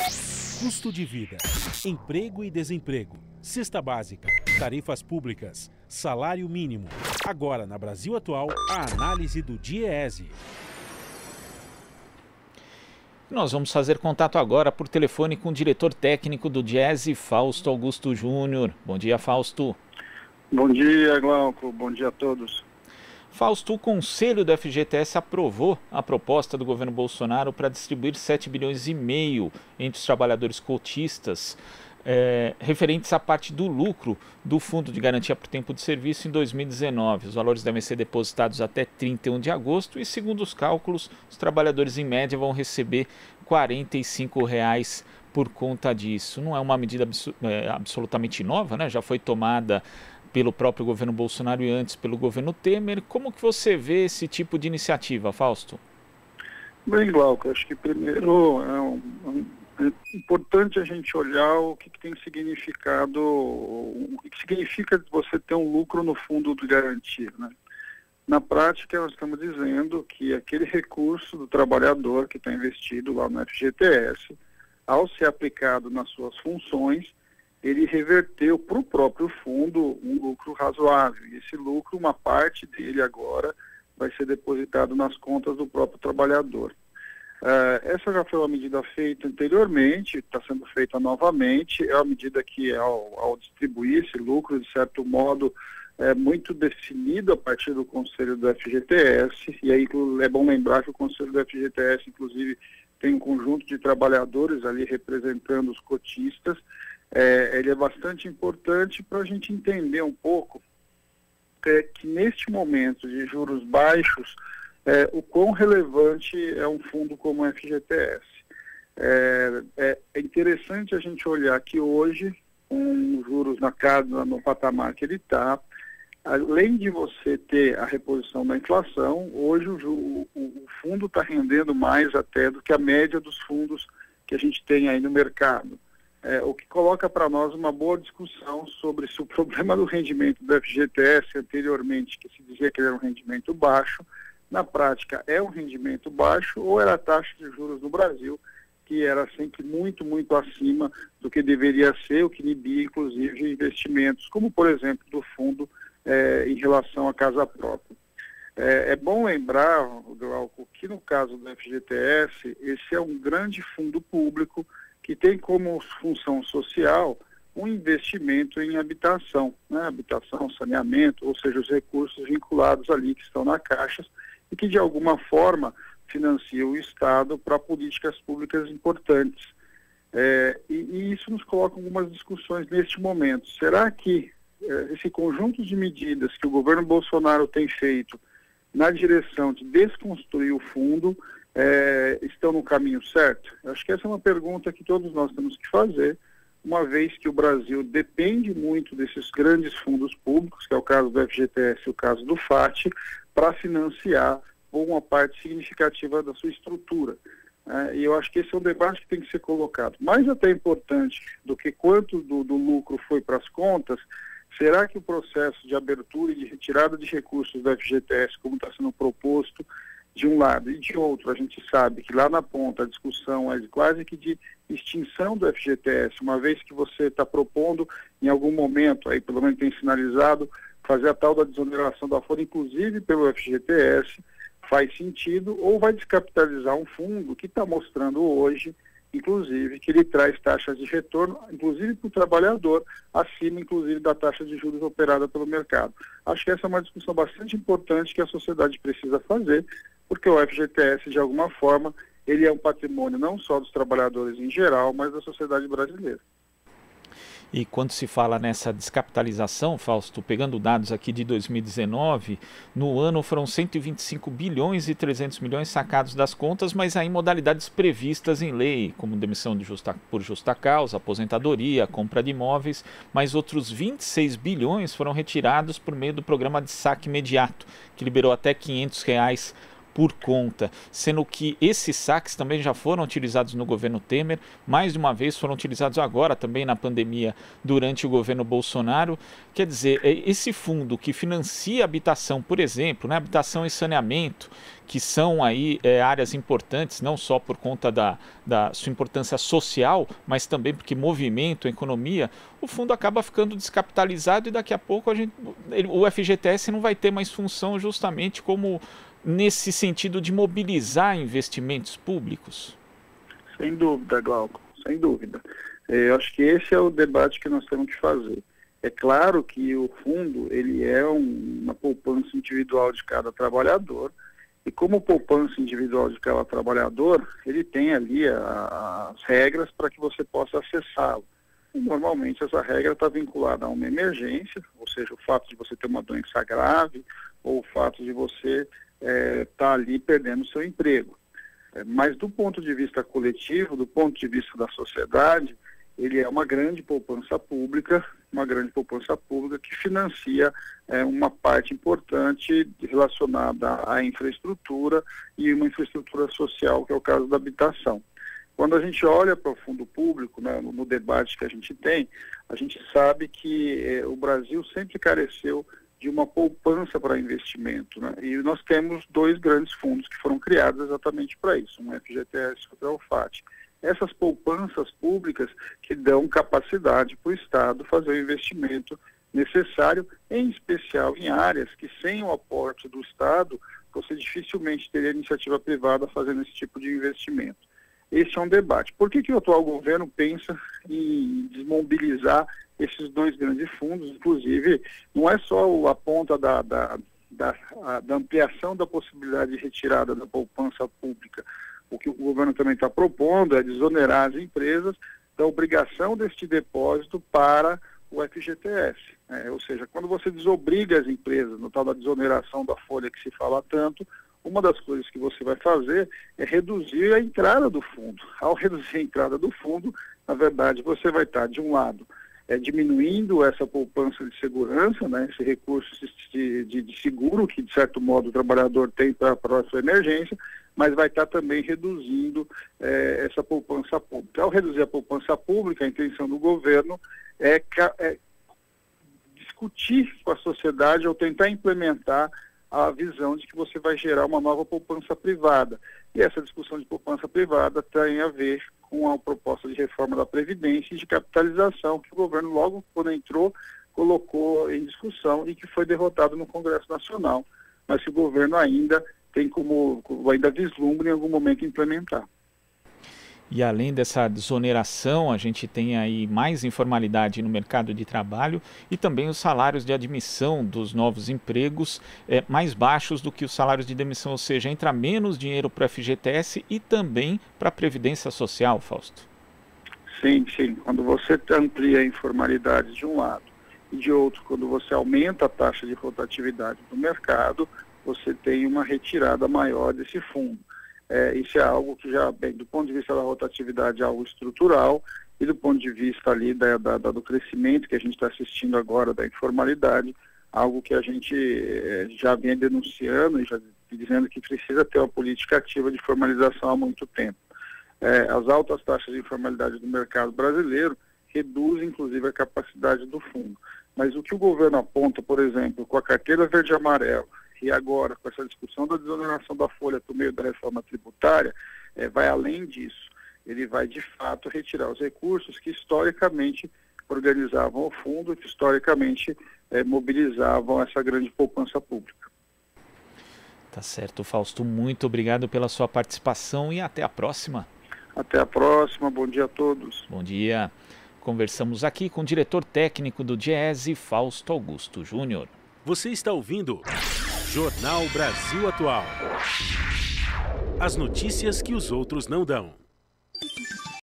Custo de vida, emprego e desemprego, cesta básica, tarifas públicas, salário mínimo. Agora, na Brasil Atual, a análise do DIEESE. Nós vamos fazer contato agora por telefone com o diretor técnico do DIEESE, Fausto Augusto Júnior. Bom dia, Fausto. Bom dia, Glauco. Bom dia a todos. Fausto, o Conselho do FGTS aprovou a proposta do governo Bolsonaro para distribuir 7,5 bilhões entre os trabalhadores cotistas, referentes à parte do lucro do Fundo de Garantia por Tempo de Serviço em 2019. Os valores devem ser depositados até 31 de agosto e, segundo os cálculos, os trabalhadores em média vão receber R$ 45 por conta disso. Não é uma medida absolutamente nova, né? Já foi tomada pelo próprio governo Bolsonaro e antes pelo governo Temer. Como que você vê esse tipo de iniciativa, Fausto? Bem, Glauco, acho que primeiro é importante a gente olhar o que tem significado, o que significa você ter um lucro no fundo de garantia, né? Na prática, nós estamos dizendo que aquele recurso do trabalhador que está investido lá no FGTS, ao ser aplicado nas suas funções, ele reverteu para o próprio fundo um lucro razoável. E esse lucro, uma parte dele agora, vai ser depositado nas contas do próprio trabalhador. Essa já foi uma medida feita anteriormente, está sendo feita novamente. É uma medida que, ao distribuir esse lucro, de certo modo, é muito definido a partir do Conselho do FGTS. E aí é bom lembrar que o Conselho do FGTS, inclusive, tem um conjunto de trabalhadores ali representando os cotistas. Ele é bastante importante para a gente entender um pouco que neste momento de juros baixos, o quão relevante é um fundo como o FGTS. É interessante a gente olhar que hoje, com juros no patamar que ele está, além de você ter a reposição da inflação, hoje o fundo está rendendo mais até do que a média dos fundos que a gente tem aí no mercado. O que coloca para nós uma boa discussão sobre se o problema do rendimento do FGTS anteriormente, que se dizia que era um rendimento baixo, na prática é um rendimento baixo ou era a taxa de juros no Brasil, que era sempre muito, muito acima do que deveria ser, o que inibia inclusive investimentos, como por exemplo do fundo em relação à casa própria. É bom lembrar, Glauco, que no caso do FGTS, esse é um grande fundo público que tem como função social um investimento em habitação, né? Habitação, saneamento, ou seja, os recursos vinculados ali que estão na Caixa e que de alguma forma financia o Estado para políticas públicas importantes. E isso nos coloca algumas discussões neste momento. Será que esse conjunto de medidas que o governo Bolsonaro tem feito na direção de desconstruir o fundo estão no caminho certo? Acho que essa é uma pergunta que todos nós temos que fazer, uma vez que o Brasil depende muito desses grandes fundos públicos, que é o caso do FGTS e o caso do FAT, para financiar uma parte significativa da sua estrutura. E eu acho que esse é um debate que tem que ser colocado. Mais até importante do que quanto do lucro foi para as contas, será que o processo de abertura e de retirada de recursos do FGTS, como está sendo proposto, de um lado e de outro, a gente sabe que lá na ponta a discussão é quase que de extinção do FGTS, uma vez que você está propondo em algum momento, aí pelo menos tem sinalizado, fazer a tal da desoneração da folha, inclusive pelo FGTS, faz sentido, ou vai descapitalizar um fundo que está mostrando hoje, inclusive, que ele traz taxas de retorno, inclusive para o trabalhador, acima, inclusive, da taxa de juros operada pelo mercado. Acho que essa é uma discussão bastante importante que a sociedade precisa fazer, porque o FGTS, de alguma forma, ele é um patrimônio não só dos trabalhadores em geral, mas da sociedade brasileira. E quando se fala nessa descapitalização, Fausto, pegando dados aqui de 2019, no ano foram 125 bilhões e 300 milhões sacados das contas, mas aí modalidades previstas em lei, como demissão por justa causa, aposentadoria, compra de imóveis, mas outros 26 bilhões foram retirados por meio do programa de saque imediato, que liberou até R$ 500 por conta, sendo que esses saques também já foram utilizados no governo Temer, mais de uma vez foram utilizados agora também na pandemia durante o governo Bolsonaro. Quer dizer, esse fundo que financia habitação, por exemplo, né, habitação e saneamento, que são aí áreas importantes, não só por conta da sua importância social, mas também porque movimento a economia, o fundo acaba ficando descapitalizado e daqui a pouco o FGTS não vai ter mais função justamente como nesse sentido de mobilizar investimentos públicos. Sem dúvida, Glauco, sem dúvida. Eu acho que esse é o debate que nós temos que fazer. É claro que o fundo ele é uma poupança individual de cada trabalhador, e como poupança individual de cada trabalhador, ele tem ali as regras para que você possa acessá-lo. E normalmente essa regra está vinculada a uma emergência, ou seja, o fato de você ter uma doença grave, ou o fato de você estar ali perdendo o seu emprego. Mas do ponto de vista coletivo, do ponto de vista da sociedade, ele é uma grande poupança pública que financia uma parte importante relacionada à infraestrutura e uma infraestrutura social, que é o caso da habitação. Quando a gente olha para o fundo público, né, no debate que a gente tem, a gente sabe que o Brasil sempre careceu de uma poupança para investimento, né? E nós temos dois grandes fundos que foram criados exatamente para isso, um FGTS e outro FAT. Essas poupanças públicas que dão capacidade para o Estado fazer o investimento necessário, em especial em áreas que sem o aporte do Estado, você dificilmente teria iniciativa privada fazendo esse tipo de investimento. Esse é um debate. Por que o atual governo pensa em desmobilizar esses dois grandes fundos? Inclusive, não é só a ponta da ampliação da possibilidade de retirada da poupança pública. O que o governo também está propondo é desonerar as empresas da obrigação deste depósito para o FGTS. Ou seja, quando você desobriga as empresas, no tal da desoneração da folha que se fala tanto, uma das coisas que você vai fazer é reduzir a entrada do fundo. Ao reduzir a entrada do fundo, na verdade, você vai estar, de um lado, diminuindo essa poupança de segurança, né, esse recurso de seguro que, de certo modo, o trabalhador tem para a sua emergência, mas vai estar também reduzindo essa poupança pública. Ao reduzir a poupança pública, a intenção do governo é discutir com a sociedade ou tentar implementar a visão de que você vai gerar uma nova poupança privada. E essa discussão de poupança privada tem a ver com a proposta de reforma da Previdência e de capitalização que o governo, logo quando entrou, colocou em discussão e que foi derrotado no Congresso Nacional, mas que o governo ainda vislumbra em algum momento implementar. E além dessa desoneração, a gente tem aí mais informalidade no mercado de trabalho e também os salários de admissão dos novos empregos mais baixos do que os salários de demissão, ou seja, entra menos dinheiro para o FGTS e também para a Previdência Social, Fausto. Sim. Quando você amplia a informalidade de um lado e de outro, quando você aumenta a taxa de rotatividade do mercado, você tem uma retirada maior desse fundo. Isso é algo que já, do ponto de vista da rotatividade, é algo estrutural, e do ponto de vista ali do crescimento que a gente está assistindo agora, da informalidade, algo que a gente já vem denunciando e já dizendo que precisa ter uma política ativa de formalização há muito tempo. As altas taxas de informalidade do mercado brasileiro reduzem, inclusive, a capacidade do fundo. Mas o que o governo aponta, por exemplo, com a carteira verde e amarelo, e agora com essa discussão da desoneração da folha por meio da reforma tributária, vai além disso. Ele vai, de fato, retirar os recursos que historicamente organizavam o fundo, que historicamente mobilizavam essa grande poupança pública. Tá certo, Fausto. Muito obrigado pela sua participação e até a próxima. Até a próxima. Bom dia a todos. Bom dia. Conversamos aqui com o diretor técnico do Diese, Fausto Augusto Júnior. Você está ouvindo Jornal Brasil Atual. As notícias que os outros não dão.